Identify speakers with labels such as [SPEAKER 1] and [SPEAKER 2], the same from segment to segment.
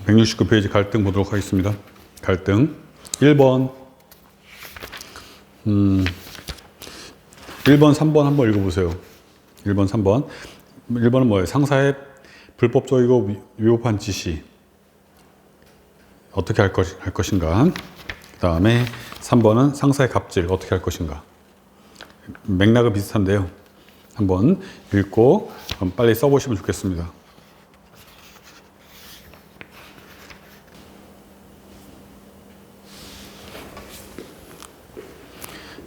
[SPEAKER 1] 169페이지 갈등 보도록 하겠습니다. 갈등 1번 1번 3번 한번 읽어보세요. 1번 3번 1번은 뭐예요? 상사의 불법적이고 위법한 지시 어떻게 할 것인가. 그 다음에 3번은 상사의 갑질 어떻게 할 것인가. 맥락은 비슷한데요. 한번 읽고 빨리 써보시면 좋겠습니다.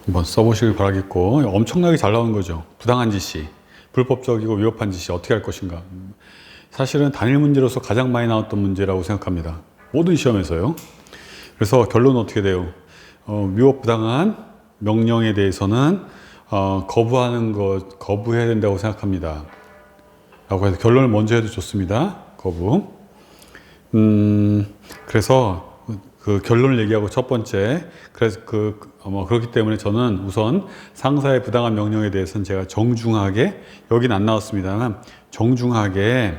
[SPEAKER 1] 한번 써보시길 바라겠고, 엄청나게 잘 나오는 거죠. 부당한 지시, 불법적이고 위법한 지시 어떻게 할 것인가. 사실은 단일 문제로서 가장 많이 나왔던 문제라고 생각합니다. 모든 시험에서요. 그래서 결론은 어떻게 돼요? 위법 부당한 명령에 대해서는 거부해야 된다고 생각합니다. 라고 해서 결론을 먼저 해도 좋습니다. 거부. 그래서 그 결론을 얘기하고 첫 번째, 그래서 그렇기 때문에 저는 우선 상사의 부당한 명령에 대해서는 제가 정중하게, 여긴 안 나왔습니다만, 정중하게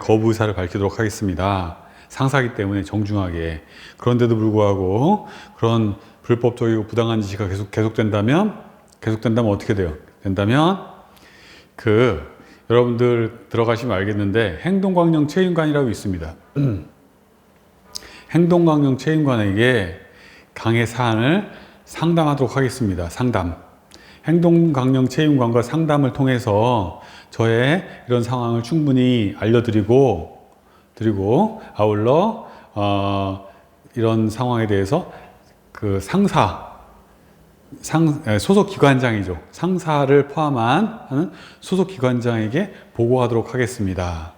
[SPEAKER 1] 거부 의사를 밝히도록 하겠습니다. 상사이기 때문에 정중하게. 그런데도 불구하고 그런 불법적이고 부당한 지시가 계속된다면 어떻게 돼요? 여러분들 들어가시면 알겠는데, 행동강령 책임관이라고 있습니다. 행동강령 책임관에게 강의 사안을 상담하도록 하겠습니다. 상담. 행동강령 책임관과 상담을 통해서 저의 이런 상황을 충분히 알려드리고, 아울러, 이런 상황에 대해서 그 소속 기관장이죠. 상사를 포함한 소속 기관장에게 보고하도록 하겠습니다.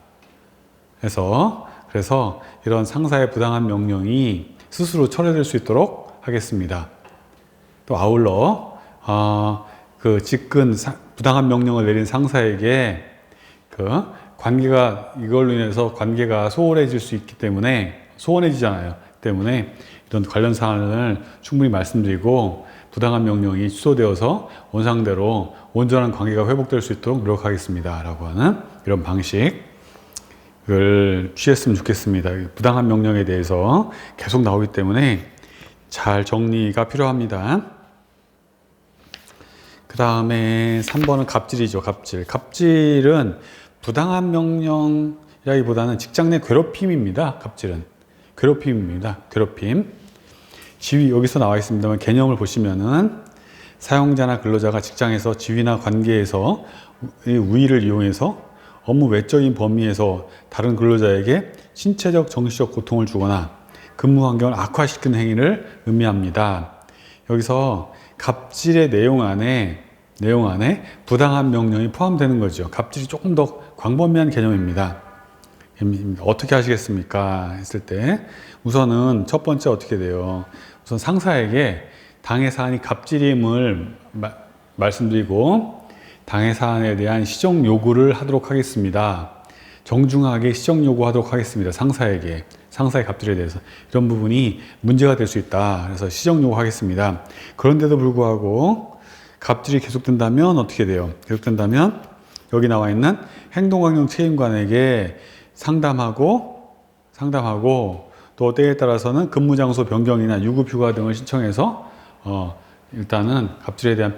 [SPEAKER 1] 그래서 이런 상사의 부당한 명령이 스스로 철회될 수 있도록 하겠습니다. 또 아울러 부당한 명령을 내린 상사에게 이걸로 인해서 관계가 소원해질 수 있기 때문에 때문에 이런 관련 사안을 충분히 말씀드리고 부당한 명령이 취소되어서 원상대로 온전한 관계가 회복될 수 있도록 노력하겠습니다. 라고 하는 이런 방식을 취했으면 좋겠습니다. 부당한 명령에 대해서 계속 나오기 때문에 잘 정리가 필요합니다. 그 다음에 3번은 갑질이죠. 갑질은 부당한 명령이라기보다는 직장 내 괴롭힘입니다. 갑질은 괴롭힘입니다. 지위 여기서 나와 있습니다만 개념을 보시면은 사용자나 근로자가 직장에서 지위나 관계에서 우위를 이용해서 업무 외적인 범위에서 다른 근로자에게 신체적, 정신적 고통을 주거나 근무 환경을 악화시키는 행위를 의미합니다. 여기서 갑질의 내용 안에 부당한 명령이 포함되는 거죠. 갑질이 조금 더 광범위한 개념입니다. 어떻게 하시겠습니까? 했을 때 우선은 첫 번째 어떻게 돼요? 우선 상사에게 당해 사안이 갑질임을 말씀드리고 당해 사안에 대한 시정 요구를 하도록 하겠습니다. 정중하게 시정 요구하도록 하겠습니다. 상사의 갑질에 대해서 이런 부분이 문제가 될 수 있다. 그래서 시정 요구하겠습니다. 그런데도 불구하고 갑질이 계속된다면 어떻게 돼요? 계속된다면 여기 나와 있는 행동강령 책임관에게 상담하고 또 때에 따라서는 근무장소 변경이나 유급휴가 등을 신청해서 일단은 갑질에 대한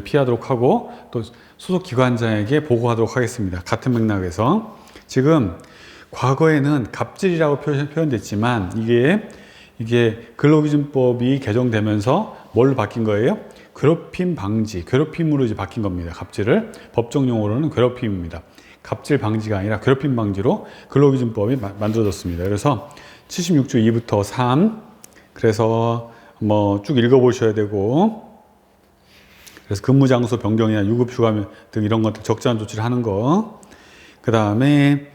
[SPEAKER 1] 피하도록 하고 또 소속 기관장에게 보고하도록 하겠습니다. 같은 맥락에서 지금 과거에는 갑질이라고 표현됐지만 이게 근로기준법이 개정되면서 뭘로 바뀐 거예요? 괴롭힘으로 이제 바뀐 겁니다. 갑질을 법정 용어로는 괴롭힘입니다. 갑질 방지가 아니라 괴롭힘 방지로 근로기준법이 만들어졌습니다. 그래서 76조 2부터 3 그래서 쭉 읽어보셔야 되고 그래서 근무장소 변경이나 유급휴가 등 이런 것들 적절한 조치를 하는 거. 그 다음에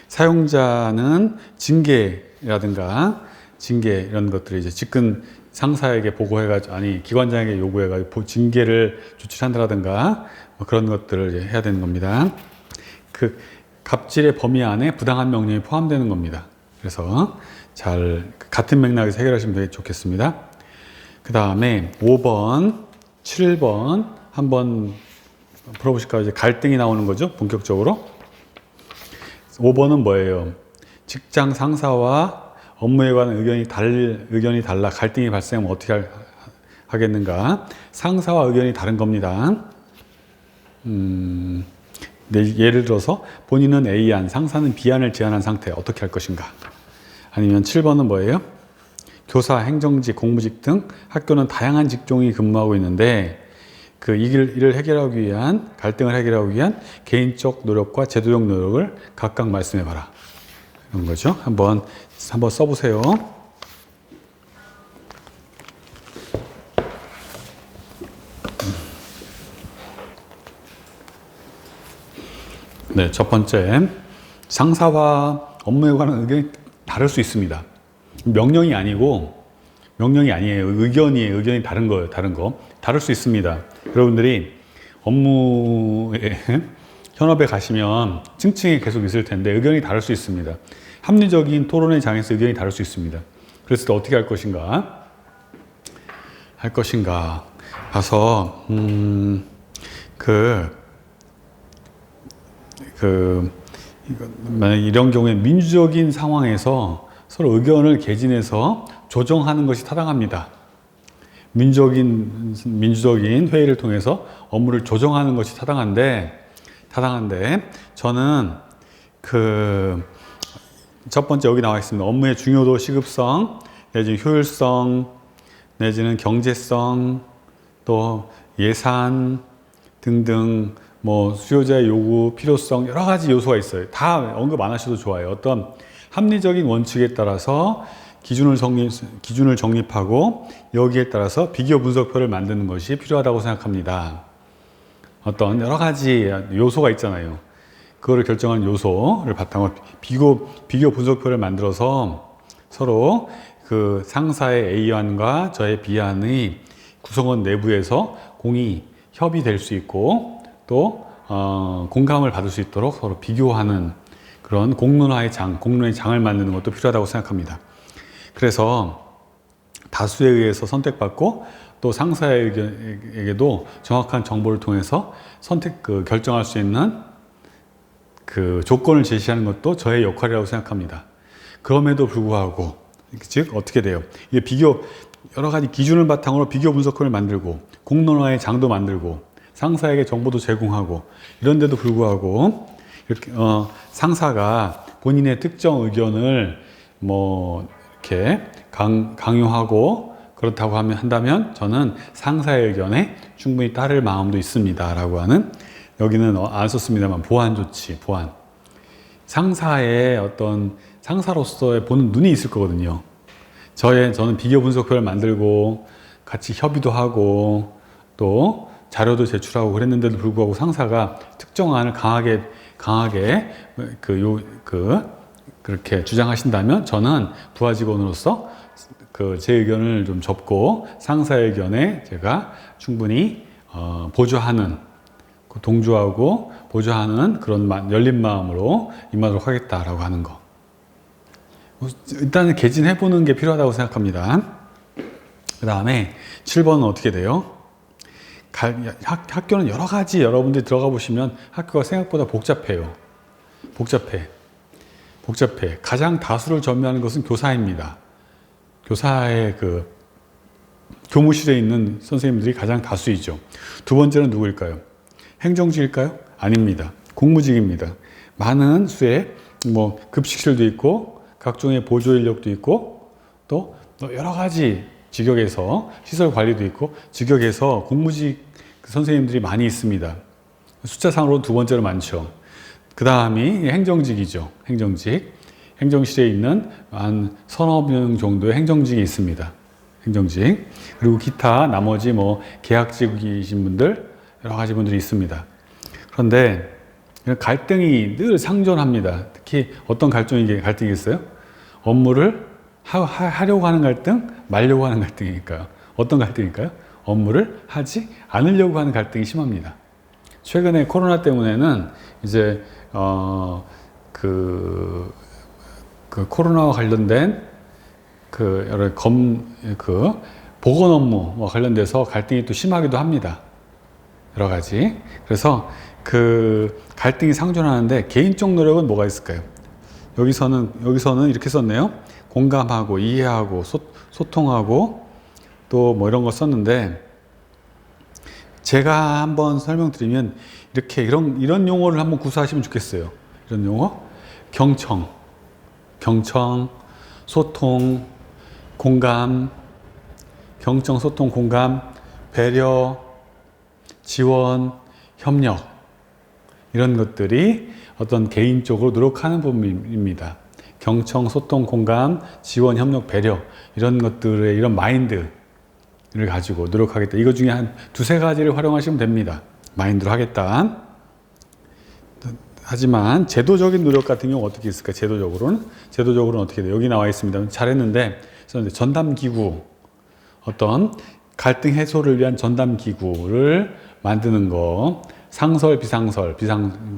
[SPEAKER 1] 사용자는 징계라든가 이런 것들을 이제 직근 상사에게 보고해가지고 기관장에게 요구해가지고 징계를 조치를 한다든가 그런 것들을 이제 해야 되는 겁니다. 그 갑질의 범위 안에 부당한 명령이 포함되는 겁니다. 그래서 같은 맥락에서 해결하시면 되게 좋겠습니다. 그 다음에 5번, 7번 한번 풀어보실까요? 이제 갈등이 나오는 거죠. 본격적으로. 5번은 뭐예요? 직장 상사와 업무에 관한 의견이 달라 갈등이 발생하면 어떻게 하겠는가? 상사와 의견이 다른 겁니다. 예를 들어서 본인은 A안, 상사는 B안을 제안한 상태 어떻게 할 것인가? 아니면 7번은 뭐예요? 교사, 행정직, 공무직 등 학교는 다양한 직종이 근무하고 있는데 그 이를 해결하기 위한 갈등을 해결하기 위한 개인적 노력과 제도적 노력을 각각 말씀해봐라. 이런 거죠. 한번 써보세요. 네, 첫 번째, 상사와 업무에 관한 의견이 다를 수 있습니다. 명령이 아니에요. 의견이에요. 의견이 다른 거예요. 다를 수 있습니다. 여러분들이 업무에 현업에 가시면 층층이 계속 있을 텐데 의견이 다를 수 있습니다. 합리적인 토론의 장에서 의견이 다를 수 있습니다. 그랬을 때 어떻게 할 것인가? 가서 만약 이런 경우에 민주적인 상황에서 서로 의견을 개진해서 조정하는 것이 타당합니다. 민주적인 회의를 통해서 업무를 조정하는 것이 타당한데 저는 첫 번째 여기 나와 있습니다. 업무의 중요도, 시급성, 내지는 효율성, 내지는 경제성, 또 예산 등등 수요자의 요구, 필요성 여러 가지 요소가 있어요. 다 언급 안 하셔도 좋아요. 어떤 합리적인 원칙에 따라서 기준을 정립하고 여기에 따라서 비교 분석표를 만드는 것이 필요하다고 생각합니다. 어떤 여러 가지 요소가 있잖아요. 그거를 결정하는 요소를 바탕으로 비교 분석표를 만들어서 서로 그 상사의 A안과 저의 B안의 구성원 내부에서 협의될 수 있고 또 공감을 받을 수 있도록 서로 비교하는 그런 공론의 장을 만드는 것도 필요하다고 생각합니다. 그래서 다수에 의해서 선택받고 또 상사에게도 정확한 정보를 통해서 결정할 수 있는 그 조건을 제시하는 것도 저의 역할이라고 생각합니다. 그럼에도 불구하고 즉 어떻게 돼요? 여러 가지 기준을 바탕으로 비교 분석표를 만들고 공론화의 장도 만들고 상사에게 정보도 제공하고 이런데도 불구하고 이렇게 상사가 본인의 특정 의견을 이렇게 강요하고 그렇다고 한다면 저는 상사의 의견에 충분히 따를 마음도 있습니다 라고 하는, 여기는 안 썼습니다만 보완 조치, 상사로서의 보는 눈이 있을 거거든요. 저는 비교 분석표를 만들고 같이 협의도 하고 또 자료도 제출하고 그랬는데도 불구하고 상사가 특정 안을 강하게 그렇게 주장하신다면 저는 부하 직원으로서 제 의견을 좀 접고 상사의 의견에 제가 충분히 동조하고 보조하는 그런 열린 마음으로 임하도록 하겠다라고 하는 거. 일단은 개진해보는 게 필요하다고 생각합니다. 그 다음에 7번은 어떻게 돼요? 학교는 여러 가지, 여러분들이 들어가 보시면 학교가 생각보다 복잡해. 가장 다수를 점유하는 것은 교사입니다. 교사의 교무실에 있는 선생님들이 가장 다수이죠. 두 번째는 누구일까요? 행정직일까요? 아닙니다. 공무직입니다. 많은 수의 급식실도 있고 각종의 보조 인력도 있고 또 여러 가지 직역에서 시설 관리도 있고 직역에서 공무직 선생님들이 많이 있습니다. 숫자상으로 두 번째로 많죠. 그 다음이 행정직이죠. 행정실에 있는 한 서너 명 정도의 행정직이 있습니다. 행정직. 그리고 기타 나머지 계약직이신 분들 여러 가지 분들이 있습니다. 그런데 갈등이 늘 상존합니다. 특히 어떤 갈등이 있어요? 업무를 하려고 하는 갈등, 말려고 하는 갈등이니까요. 어떤 갈등일까요? 업무를 하지 않으려고 하는 갈등이 심합니다. 최근에 코로나 때문에는 이제 코로나와 관련된 여러 보건 업무와 관련돼서 갈등이 또 심하기도 합니다. 여러 가지. 그래서 갈등이 상존하는데 개인적 노력은 뭐가 있을까요? 여기서는 이렇게 썼네요. 공감하고, 이해하고, 소통하고, 또 뭐 이런 거 썼는데, 제가 한번 설명드리면, 이런 용어를 한번 구사하시면 좋겠어요. 이런 용어. 경청, 소통, 공감, 배려, 지원, 협력. 이런 것들이 어떤 개인적으로 노력하는 부분입니다. 경청, 소통, 공감, 지원, 협력, 배려. 이런 것들의 이런 마인드를 가지고 노력하겠다. 이거 중에 한 두세 가지를 활용하시면 됩니다. 마인드로 하겠다. 하지만 제도적인 노력 같은 경우 어떻게 있을까? 제도적으로는 어떻게 돼요? 여기 나와 있습니다. 잘했는데 전담기구, 어떤 갈등 해소를 위한 전담기구를 만드는 거, 상설, 비상설,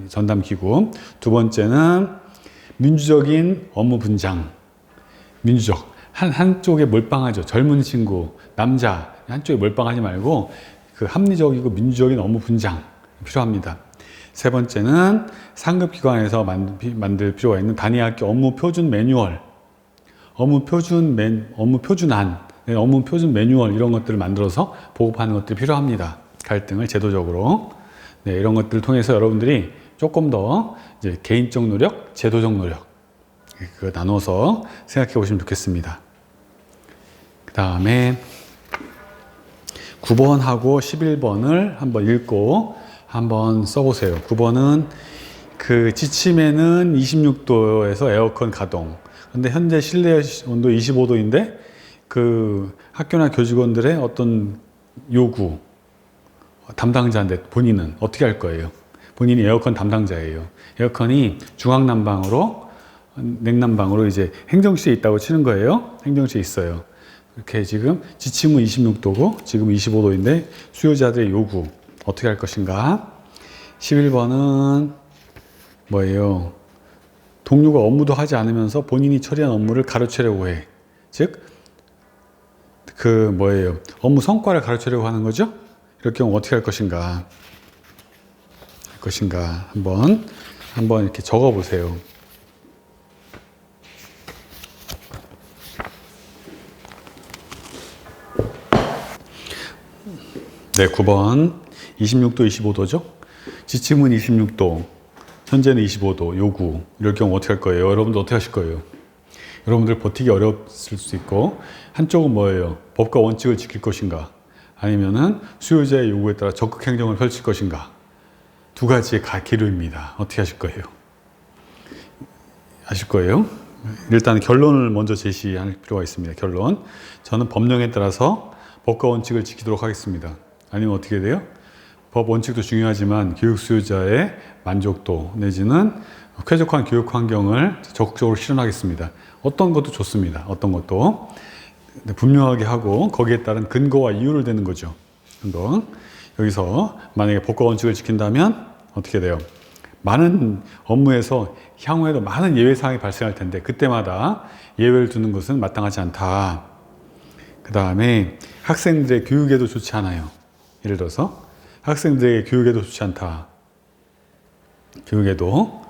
[SPEAKER 1] 전담기구. 두 번째는 민주적인 업무 분장. 민주적. 한쪽에 몰빵하죠. 젊은 친구, 남자, 한쪽에 몰빵하지 말고 그 합리적이고 민주적인 업무 분장 필요합니다. 세 번째는 상급기관에서 만들 필요가 있는 단위학교 업무 표준 매뉴얼, 업무 표준 매뉴얼 이런 것들을 만들어서 보급하는 것들이 필요합니다. 갈등을 제도적으로. 네, 이런 것들을 통해서 여러분들이 조금 더 이제 개인적 노력, 제도적 노력 그거 나눠서 생각해 보시면 좋겠습니다. 그 다음에 9번하고 11번을 한번 읽고 한번 써보세요. 9번은 그 지침에는 26도에서 에어컨 가동. 근데 현재 실내 온도 25도인데 그 학교나 교직원들의 어떤 요구, 담당자인데 본인은 어떻게 할 거예요? 본인이 에어컨 담당자예요. 에어컨이 중앙난방으로, 냉난방으로 이제 행정실에 있다고 치는 거예요. 행정실에 있어요. 이렇게 지금 지침은 26도고 지금 25도인데 수요자들의 요구 어떻게 할 것인가? 11번은 뭐예요? 동료가 업무도 하지 않으면서 본인이 처리한 업무를 가로채려고 해. 즉, 업무 성과를 가로채려고 하는 거죠? 이럴 경우 어떻게 할 것인가? 한번 이렇게 적어 보세요. 네, 9번. 26도, 25도죠? 지침은 26도, 현재는 25도, 요구. 이럴 경우 어떻게 할 거예요? 여러분들 어떻게 하실 거예요? 여러분들 버티기 어려웠을 수 있고, 한쪽은 뭐예요? 법과 원칙을 지킬 것인가? 아니면은 수요자의 요구에 따라 적극 행정을 펼칠 것인가? 두 가지의 기로입니다. 어떻게 하실 거예요? 일단 결론을 먼저 제시할 필요가 있습니다. 결론. 저는 법령에 따라서 법과 원칙을 지키도록 하겠습니다. 아니면 어떻게 돼요? 법 원칙도 중요하지만 교육 수요자의 만족도 내지는 쾌적한 교육 환경을 적극적으로 실현하겠습니다. 어떤 것도 좋습니다. 어떤 것도 분명하게 하고 거기에 따른 근거와 이유를 대는 거죠. 근거. 여기서 만약에 법과 원칙을 지킨다면 어떻게 돼요? 많은 업무에서 향후에도 많은 예외 사항이 발생할 텐데 그때마다 예외를 두는 것은 마땅하지 않다. 그 다음에 학생들의 교육에도 좋지 않아요. 예를 들어서 학생들에게 교육에도 좋지 않다. 교육에도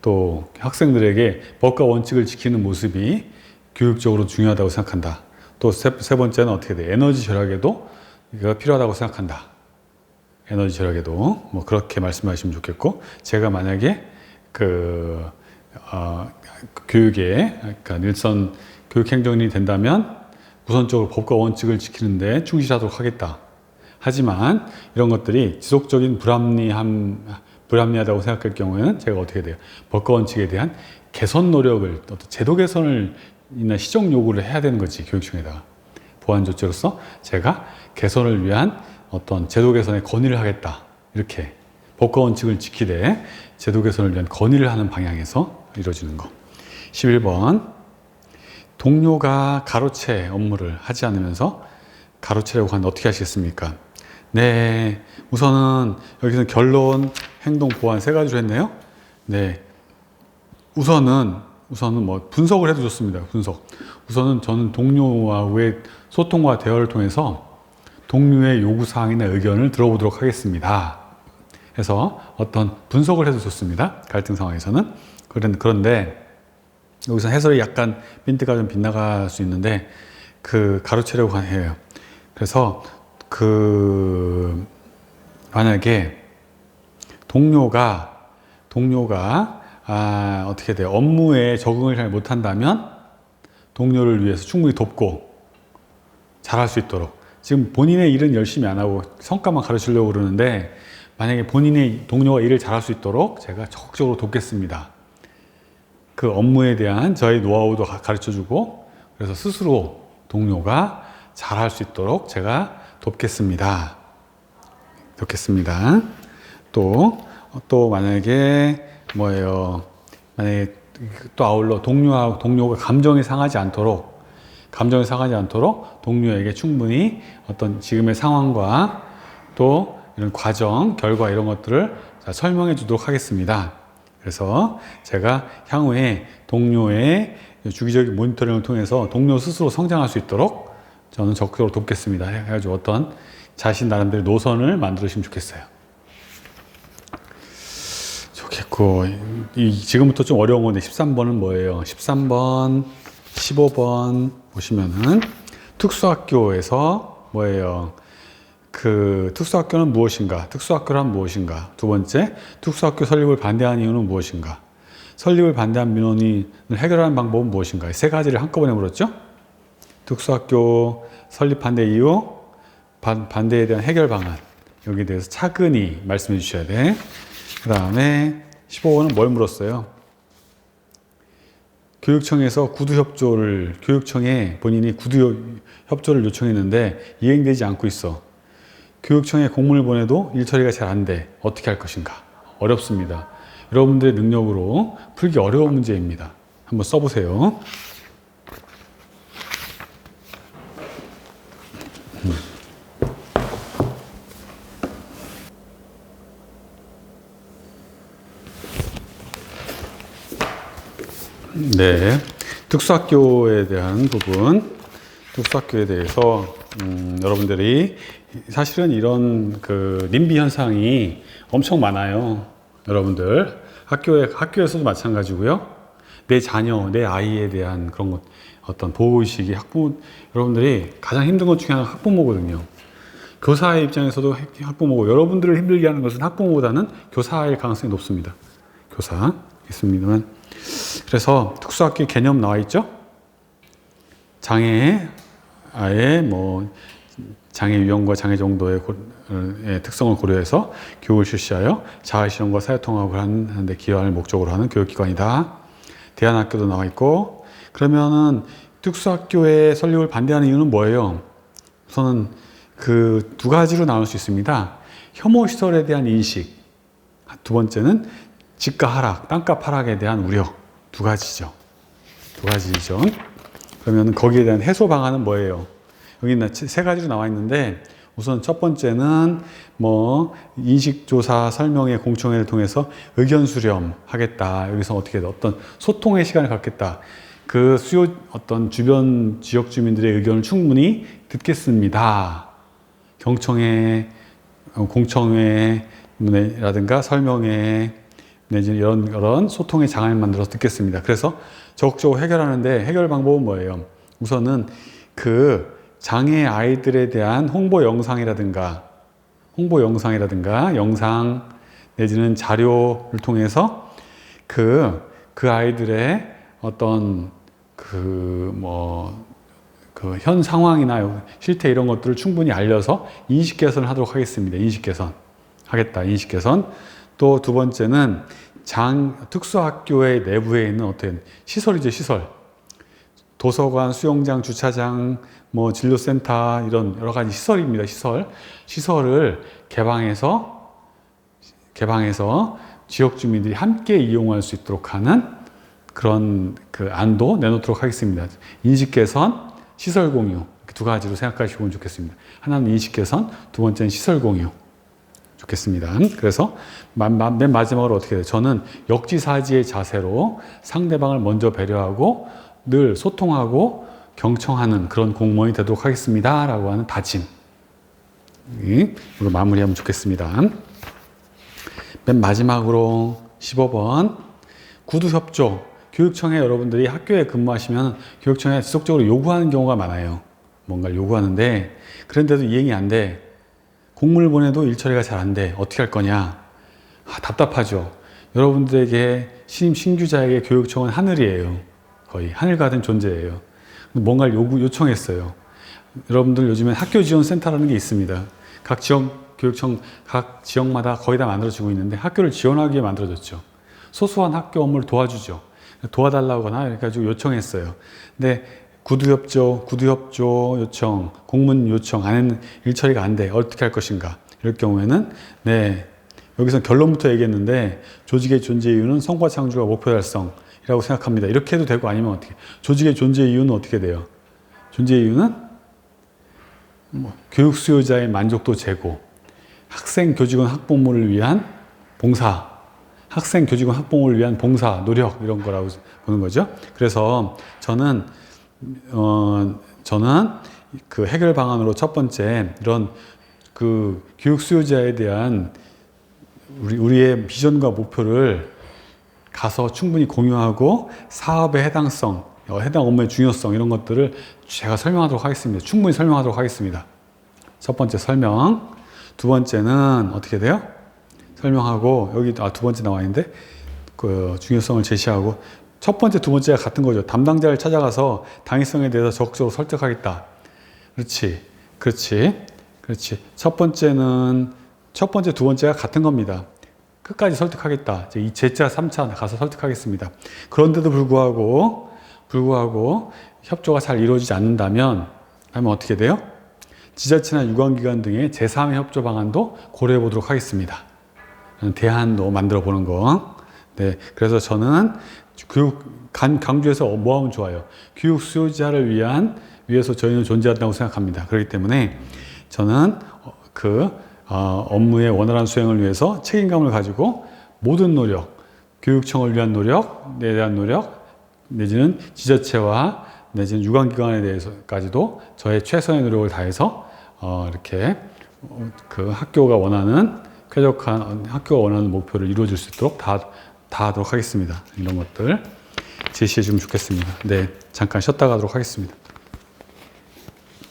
[SPEAKER 1] 또 학생들에게 법과 원칙을 지키는 모습이 교육적으로 중요하다고 생각한다. 또 세 번째는 어떻게 돼? 에너지 절약에도 이거 필요하다고 생각한다. 에너지 절약에도 뭐 그렇게 말씀하시면 좋겠고, 제가 만약에 교육에 그러니까 일선 교육행정이 된다면 우선적으로 법과 원칙을 지키는데 충실하도록 하겠다. 하지만 이런 것들이 지속적인 불합리하다고 생각할 경우에는 제가 어떻게 돼요? 법과 원칙에 대한 개선 노력을, 어떤 제도 개선이나 시정 요구를 해야 되는 거지, 교육청에다가. 보완 조치로서 제가 개선을 위한 어떤 제도 개선에 건의를 하겠다. 이렇게 법과 원칙을 지키되 제도 개선을 위한 건의를 하는 방향에서 이루어지는 거. 11번. 동료가 가로채 업무를 하지 않으면서 가로채려고 하는데 어떻게 하시겠습니까? 네, 우선은 여기서 결론, 행동, 보완 세 가지로 했네요. 네, 우선은 뭐 분석을 해도 좋습니다. 우선은 저는 동료와의 소통과 대화를 통해서 동료의 요구사항이나 의견을 들어보도록 하겠습니다. 해서 어떤 분석을 해도 좋습니다. 갈등 상황에서는. 그런데 여기서 해설이 약간 빈트가 좀 빗나갈 수 있는데 그 가로채려고 해요. 그래서 만약에 동료가 어떻게 돼요? 업무에 적응을 잘 못한다면 동료를 위해서 충분히 돕고 잘할 수 있도록, 지금 본인의 일은 열심히 안 하고 성과만 가르치려고 그러는데 만약에 본인의 동료가 일을 잘할 수 있도록 제가 적극적으로 돕겠습니다. 그 업무에 대한 저의 노하우도 가르쳐주고, 그래서 스스로 동료가 잘할 수 있도록 제가 돕겠습니다. 또 만약에 뭐예요? 만약에 또 아울러 동료가 감정이 상하지 않도록 동료에게 충분히 어떤 지금의 상황과 또 이런 과정, 결과 이런 것들을 설명해 주도록 하겠습니다. 그래서 제가 향후에 동료의 주기적인 모니터링을 통해서 동료 스스로 성장할 수 있도록 저는 적극적으로 돕겠습니다. 해가지고 어떤 자신 나름대로 노선을 만들으시면 좋겠어요. 좋겠고, 지금부터 좀 어려운 건데 13번은 뭐예요? 13번, 15번 보시면은 특수학교에서 뭐예요? 특수학교는 무엇인가? 특수학교란 무엇인가? 두 번째, 특수학교 설립을 반대하는 이유는 무엇인가? 설립을 반대한 민원을 해결하는 방법은 무엇인가? 세 가지를 한꺼번에 물었죠? 특수학교 설립 반대 이유, 반대에 대한 해결 방안, 여기에 대해서 차근히 말씀해 주셔야 돼. 그 다음에 15번은 뭘 물었어요? 교육청에 본인이 구두협조를 요청했는데 이행되지 않고 있어. 교육청에 공문을 보내도 일 처리가 잘 안 돼. 어떻게 할 것인가? 어렵습니다. 여러분들의 능력으로 풀기 어려운 문제입니다. 한번 써보세요. 네, 특수학교에 대한 부분, 특수학교에 대해서 여러분들이 사실은 이런 님비 현상이 엄청 많아요. 여러분들 학교에서도 마찬가지고요. 내 자녀, 내 아이에 대한 그런 것, 어떤 보호의식이 여러분들이 가장 힘든 것 중에 하나가 학부모거든요. 교사의 입장에서도 학부모고, 여러분들을 힘들게 하는 것은 학부모보다는 교사일 가능성이 높습니다. 교사 있습니다만, 그래서 특수학교 개념 나와 있죠? 장애 유형과 장애 정도의 특성을 고려해서 교육을 실시하여 자아실현과 사회통합을 하는데 기여할 목적으로 하는 교육기관이다. 대안학교도 나와 있고, 그러면은 특수학교의 설립을 반대하는 이유는 뭐예요? 우선은 두 가지로 나눌 수 있습니다. 혐오시설에 대한 인식, 두 번째는 집가 하락, 땅값 하락에 대한 우려. 두 가지죠. 그러면 거기에 대한 해소 방안은 뭐예요? 여기 세 가지로 나와 있는데, 우선 첫 번째는 인식조사 설명회 공청회를 통해서 의견 수렴하겠다. 여기서 어떤 소통의 시간을 갖겠다. 어떤 주변 지역 주민들의 의견을 충분히 듣겠습니다. 경청회, 공청회라든가 설명회, 이런 소통의 장을 만들어서 듣겠습니다. 그래서 적극적으로 해결하는데, 해결 방법은 뭐예요? 우선은 장애 아이들에 대한 홍보 영상이라든가 영상 내지는 자료를 통해서 아이들의 어떤 현 상황이나 실태 이런 것들을 충분히 알려서 인식 개선을 하도록 하겠습니다. 인식 개선. 또 두 번째는 특수학교의 내부에 있는 어떤 시설이죠, 시설. 도서관, 수영장, 주차장, 진료센터, 이런 여러 가지 시설입니다, 시설을 개방해서 지역 주민들이 함께 이용할 수 있도록 하는 그런 안도 내놓도록 하겠습니다. 인식 개선, 시설 공유. 두 가지로 생각하시면 좋겠습니다. 하나는 인식 개선, 두 번째는 시설 공유. 좋겠습니다. 그래서 맨 마지막으로 어떻게 돼요? 저는 역지사지의 자세로 상대방을 먼저 배려하고 늘 소통하고 경청하는 그런 공무원이 되도록 하겠습니다. 라고 하는 다짐. 이거 마무리하면 좋겠습니다. 맨 마지막으로 15번 구두협조. 교육청에 여러분들이 학교에 근무하시면 교육청에 지속적으로 요구하는 경우가 많아요. 뭔가를 요구하는데 그런데도 이행이 안 돼. 공문을 보내도 일 처리가 잘 안 돼. 어떻게 할 거냐? 답답하죠. 여러분들에게 신규자에게 교육청은 하늘이에요. 거의 하늘 같은 존재예요. 뭔가를 요청했어요. 여러분들 요즘에 학교지원센터라는 게 있습니다. 각 교육청, 각 지역마다 거의 다 만들어지고 있는데 학교를 지원하기 위해 만들어졌죠. 소소한 학교 업무를 도와주죠. 도와달라거나 이렇게 가지고 요청했어요. 근데 구두협조 요청, 공문 요청 안에는 일 처리가 안 돼. 어떻게 할 것인가? 이럴 경우에는 네, 여기서 결론부터 얘기했는데 조직의 존재 이유는 성과 창조와 목표 달성이라고 생각합니다. 이렇게 해도 되고 아니면 어떻게? 조직의 존재 이유는 어떻게 돼요? 존재 이유는 교육 수요자의 만족도 제고, 학생 교직원 학부모를 위한 봉사, 학생 교직원 학부모를 위한 봉사, 노력 이런 거라고 보는 거죠. 그래서 저는 그 해결 방안으로 첫 번째 이런 그 교육 수요자에 대한 우리의 비전과 목표를 가서 충분히 공유하고 사업의 해당성, 해당 업무의 중요성 이런 것들을 제가 설명하도록 하겠습니다. 충분히 설명하도록 하겠습니다. 첫 번째 설명. 두 번째는 어떻게 돼요? 설명하고 여기 두 번째 나와 있는데 그 중요성을 제시하고 첫 번째, 두 번째가 같은 거죠. 담당자를 찾아가서 당위성에 대해서 적극적으로 설득하겠다. 그렇지. 첫 번째, 두 번째가 같은 겁니다. 끝까지 설득하겠다. 이제 이 제자 3차 가서 설득하겠습니다. 그런데도 불구하고 협조가 잘 이루어지지 않는다면 하면 어떻게 돼요? 지자체나 유관기관 등의 제3의 협조 방안도 고려해 보도록 하겠습니다. 대안도 만들어 보는 거. 네, 그래서 저는 강조해서 뭐 하면 좋아요? 교육 수요자를 위해서 저희는 존재한다고 생각합니다. 그렇기 때문에 저는 업무의 원활한 수행을 위해서 책임감을 가지고 모든 노력, 교육청을 위한 노력, 내 대한 노력, 내지는 지자체와 내지는 유관기관에 대해서까지도 저의 최선의 노력을 다해서 이렇게 그 학교가 원하는 쾌적한 학교가 원하는 목표를 이루어질 수 있도록 다 하도록 하겠습니다. 이런 것들 제시해 주면 좋겠습니다. 네, 잠깐 쉬었다 가도록 하겠습니다.